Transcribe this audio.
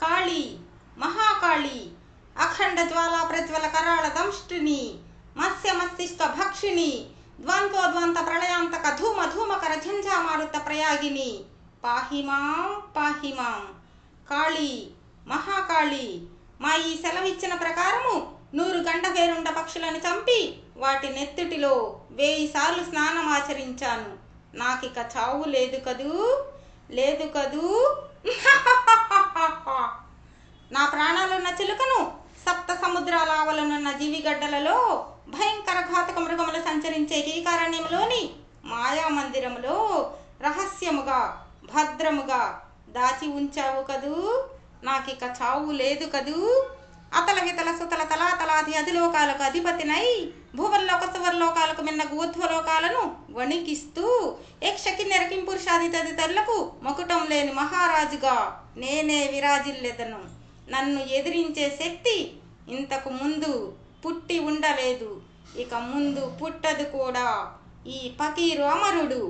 కాళీ మహాకాళీ అఖండ జ్వాలా ప్రజ్వల కరాళ దంష్టిని మత్స్య మస్తిష్క భక్షిణి ద్వంద్వోద్వంత ప్రళయాంతక ధూమ ధూమకర ఝంఝామారుత ప్రయాగిని పాహిమాం కాళీ మహాకాళీ. మా ఈ సెలవిచ్చిన ప్రకారము 100 గండభేరుండ పక్షులను చంపి వాటి నెత్తుటిలో 1000 సార్లు స్నానమాచరించాను. నాకిక చావు లేదు కదూ, లేదు కదూ. నా ప్రాణాలున్న చిలుకను సప్త సముద్రాల ఆవలనున్న జీవిగడ్డలలో భయంకర ఘాతక మృగములు సంచరించే కీకారణ్యములోని మాయామందిరములో రహస్యముగా భద్రముగా దాచి ఉంచావు కదూ. నాకిక చావు లేదు కదూ. అతల వితల సుతల తలాతలాది అధిలోకాలకు అధిపతినై భూవర్లోక సువర్లోకాలకు మిన్న ఊర్ధ్వలోకాలను వణికిస్తూ యక్షకిన్నెర కింపురుషాది తదితరులకు మకుటం లేని మహారాజుగా నేనే విరాజిల్లెదను. నన్ను ఎదిరించే శక్తి ఇంతకు ముందు పుట్టి ఉండలేదు, ఇక ముందు పుట్టదు కూడా. ఈ ఫకీరు అమరుడు.